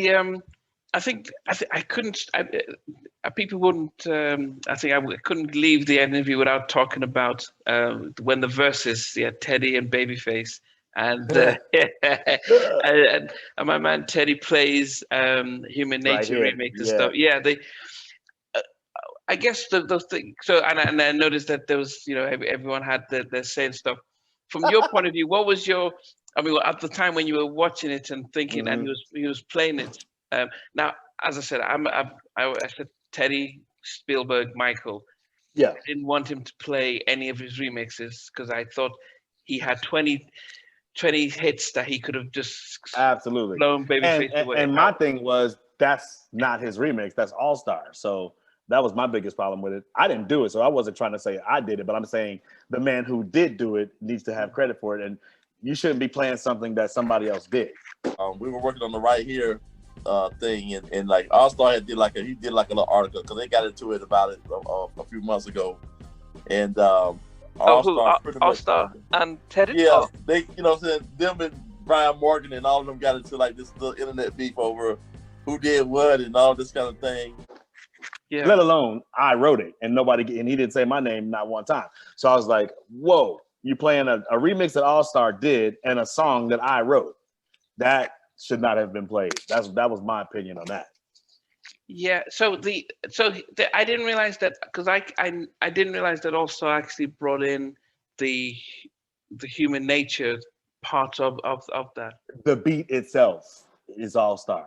I couldn't. People wouldn't. I think I couldn't leave the interview without talking about when the verses. Yeah, Teddy and Babyface, and and my man Teddy plays Human Right Nature here. remix and Yeah. stuff. Yeah, they. I guess those things. So and I noticed that there was everyone had their same stuff. From your point of view, what was your? I mean, at the time when you were watching it and thinking, and Hmm. he was playing it. Now, as I said, I said Teddy, Spielberg, Michael. Yeah. I didn't want him to play any of his remixes because I thought he had 20 hits that he could have just Absolutely. blown And, Babyface and away. and How? my thing was that's not his remix. That's Allstar. So that was my biggest problem with it. I didn't do it, so I wasn't trying to say I did it, but I'm saying the man who did do it needs to have credit for it, and you shouldn't be playing something that somebody else did. We were working on the Right Here thing, and like Allstar did like a little article because they got into it about it a few months ago, and Allstar pretty much Allstar and Teddy? yeah, Oh. they saying them and Brian Morgan and all of them got into like this little internet beef over who did what and all this kind of thing. Yeah. Let alone I wrote it and he didn't say my name not one time. So I was like, whoa, you playing a remix that Allstar did and a song that I wrote. That should not have been played. That was my opinion on that. Yeah, I didn't realize that because I didn't realize that also actually brought in the human nature part of that. The beat itself is Allstar.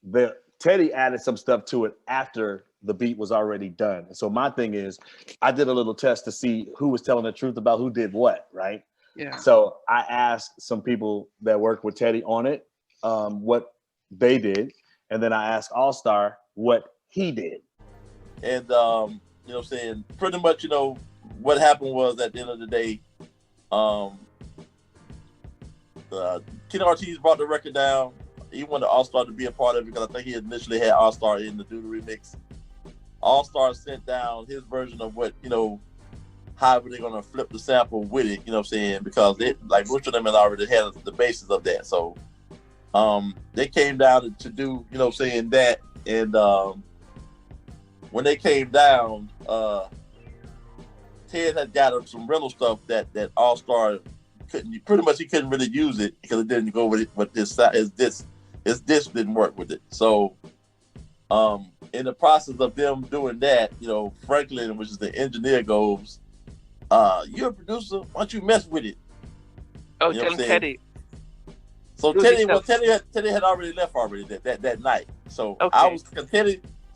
The Teddy added some stuff to it after the beat was already done. So my thing is, I did a little test to see who was telling the truth about who did what, right? Yeah. So I asked some people that worked with Teddy on it what they did, and then I asked Allstar what he did. And saying pretty much, what happened was at the end of the day, Ken Ortiz brought the record down. He wanted Allstar to be a part of it because I think he initially had Allstar in to do the remix. Allstar sent down his version of what, however they're gonna flip the sample with it, because it like most of them had already had the basis of that. So they came down to do, that, and when they came down, Ted had got some rental stuff that Allstar couldn't really use it because it didn't go with it, but his disc didn't work with it. So in the process of them doing that, Franklin, which is the engineer, goes, you're a producer, why don't you mess with it? Oh, tell Teddy. So Teddy had already left that night. So okay.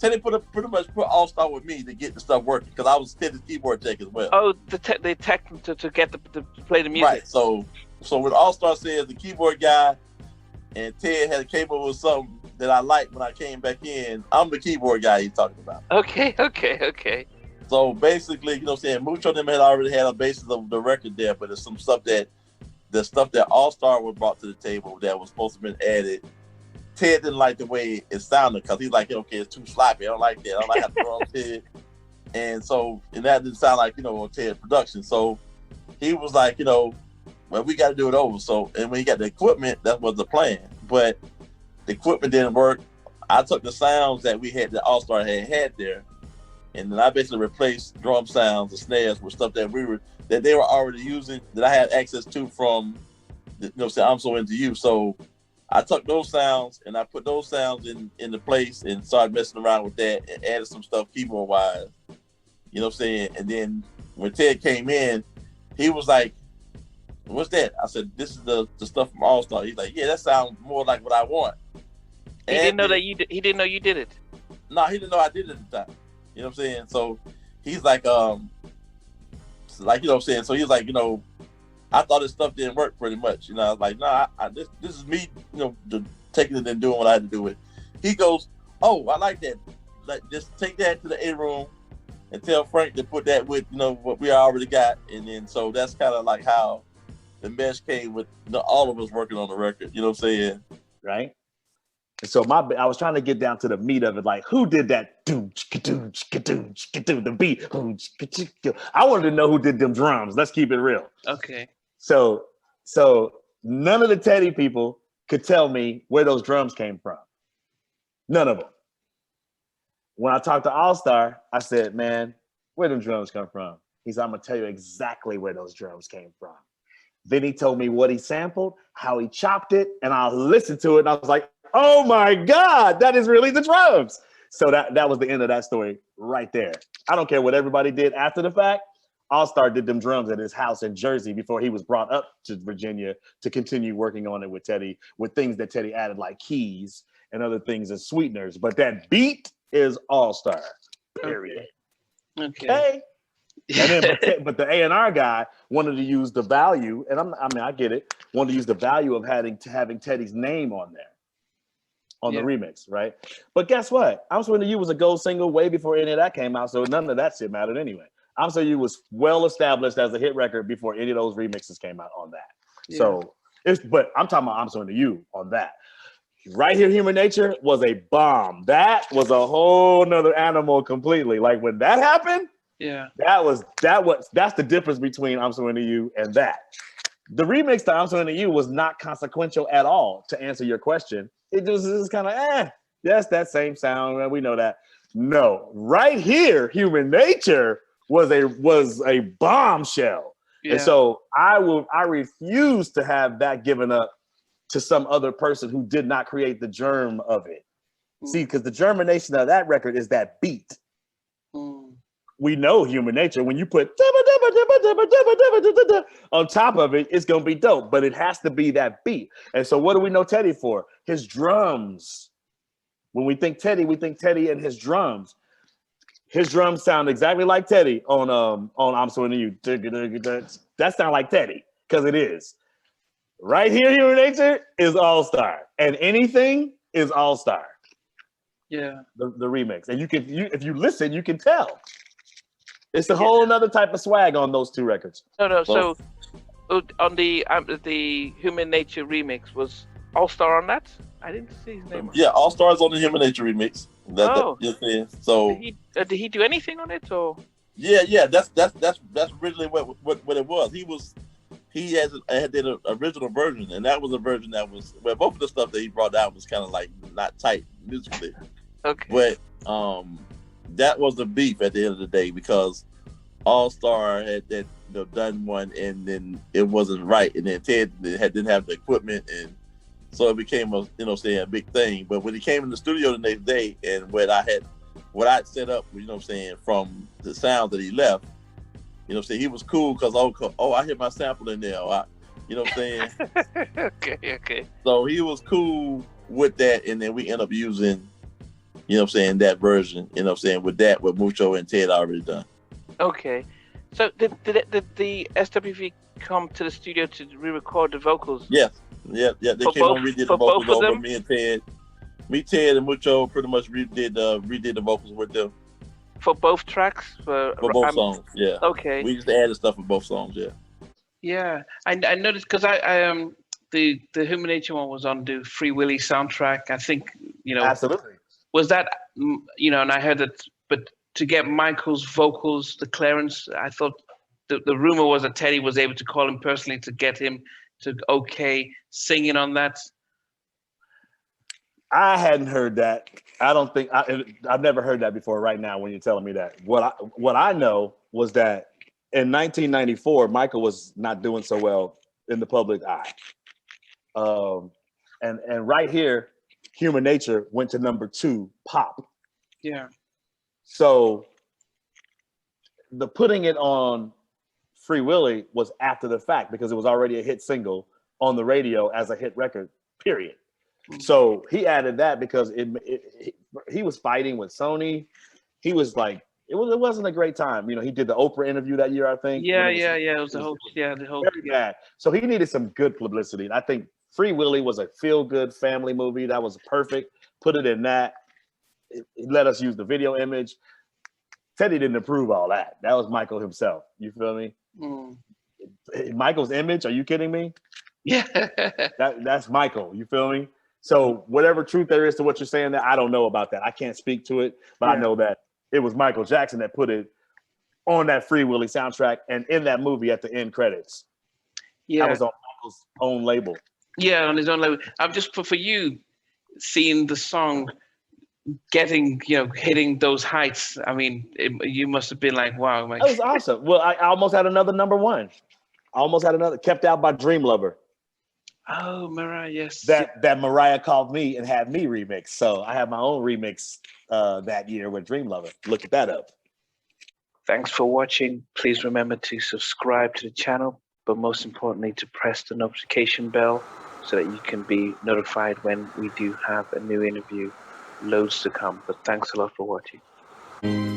Teddy pretty much put Allstar with me to get the stuff working because I was Teddy's keyboard tech as well. Oh, they tech to get to play the music. Right. So when Allstar says the keyboard guy and Ted had came up with something that I liked when I came back in, I'm the keyboard guy he's talking about. Okay. So basically, Mucho them had already had a basis of the record there, but there's some stuff that Allstar was brought to the table that was supposed to have been added. Ted didn't like the way it sounded because he's like, okay, it's too sloppy. I don't like that. I don't like how the drums hit. And that didn't sound like, on Ted's production. So he was like, well, we got to do it over. So, and when he got the equipment, that was the plan. But the equipment didn't work. I took the sounds that we had, that Allstar had there, and then I basically replaced drum sounds and snares with stuff that they were already using, that I had access to from, I'm So Into You. So I took those sounds and I put those sounds in the place and started messing around with that and added some stuff keyboard wise. And then when Ted came in, he was like, what's that? I said, this is the stuff from Allstar. He's like, yeah, that sounds more like what I want. He didn't know you did it. No, he didn't know I did it at the time. You know what I'm saying? So he's like, So he's like, I thought his stuff didn't work pretty much. I was like, nah, this is me, taking it and doing what I had to do with it. He goes, oh, I like that. Like, just take that to the A room and tell Frank to put that with, what we already got. And then, so that's kind of like how the mesh came with all of us working on the record. You know what I'm saying? Right. And so I was trying to get down to the meat of it, like who did that? The beat. I wanted to know who did them drums. Let's keep it real. Okay. So none of the Teddy people could tell me where those drums came from. None of them. When I talked to Allstar, I said, man, where them drums come from? He said, I'm going to tell you exactly where those drums came from. Then he told me what he sampled, how he chopped it, and I listened to it, and I was like, oh my God, that is really the drums. So that was the end of that story right there. I don't care what everybody did after the fact. Allstar did them drums at his house in Jersey before he was brought up to Virginia to continue working on it with Teddy, with things that Teddy added like keys and other things as sweeteners. But that beat is Allstar, period. Okay. And then, but the A&R guy wanted to use the value, and I get it, wanted to use the value of having Teddy's name on there, on the remix, right? But guess what? I'm Swing to You was a gold single way before any of that came out, so none of that shit mattered anyway. I'm So You was well established as a hit record before any of those remixes came out on that. Yeah. So but I'm talking about I'm Swing to You on that. Right Here, Human Nature was a bomb. That was a whole nother animal completely. Like when that happened, that's the difference between I'm So Into You and that. The remix to I'm So Into You was not consequential at all, to answer your question. It just is kind of yes, that same sound, we know that. No, Right Here, Human Nature was a bombshell. Yeah. And so I refuse to have that given up to some other person who did not create the germ of it. See, because the germination of that record is that beat. We know Human Nature. When you put on top of it, it's gonna be dope, but it has to be that beat. And so what do we know Teddy for? His drums. When we think Teddy and his drums. His drums sound exactly like Teddy on I'm So Into You. That sound like Teddy, because it is. Right Here, Human Nature is Allstar, and Anything is Allstar. Yeah, the remix, and if you listen, you can tell. It's a whole another type of swag on those two records. No. So on the Human Nature remix, was Allstar on that? I didn't see his name. Yeah, Allstar's on the Human Nature remix. So did he do anything on it or? Yeah. That's originally what it was. He did an original version, and that was a version that was both of the stuff that he brought out was kind of like not tight musically. Okay. But that was the beef at the end of the day, because Allstar had done one and then it wasn't right, and then Ted didn't have the equipment, and so it became a big thing. But when he came in the studio the next day, and what I'd set up, from the sound that he left. He was cool because I hear my sample in there. Okay. So he was cool with that, and then we end up using, that version. With what Mucho and Ted already done. Okay, so did the SWV come to the studio to re-record the vocals? Yeah. They came on, redid the vocals over. Me, Ted, and Mucho pretty much redid the vocals with them. For both tracks? For both songs, yeah. Okay. We just added stuff for both songs, yeah. Yeah, I noticed because I the Human Nature one was on the Free Willy soundtrack. I think absolutely was that and I heard that, but to get Michael's vocals, the clearance, I thought the rumor was that Teddy was able to call him personally to get him to singing on that. I hadn't heard that. I don't think I've never heard that before. Right now, when you're telling me that, what I know was that in 1994, Michael was not doing so well in the public eye, and Right Here, Human Nature went to number 2 pop. Yeah. So the putting it on Free Willy was after the fact, because it was already a hit single on the radio as a hit record. Period. So he added that because he was fighting with Sony. He was like, it wasn't a great time. He did the Oprah interview that year, I think. Yeah. It was the whole very bad. So he needed some good publicity. And I think Free Willy was a feel-good family movie. That was perfect. Put it in that. It let us use the video image. Teddy didn't approve all that. That was Michael himself. You feel me? Michael's image? Are you kidding me? Yeah. That's Michael. You feel me? So whatever truth there is to what you're saying, that I don't know about that. I can't speak to it, but I know that it was Michael Jackson that put it on that Free Willy soundtrack and in that movie at the end credits. Yeah, that was on Michael's own label. Yeah, on his own label. I'm just for you seeing the song getting, hitting those heights. I mean, you must have been like, wow. That was awesome. Well, I almost had another number one. I almost had another, Kept Out by Dream Lover. Oh, Mariah, yes. That Mariah called me and had me remix. So I have my own remix that year with Dream Lover. Look at that up. Thanks for watching. Please remember to subscribe to the channel, but most importantly, to press the notification bell so that you can be notified when we do have a new interview. Loads to come, but thanks a lot for watching.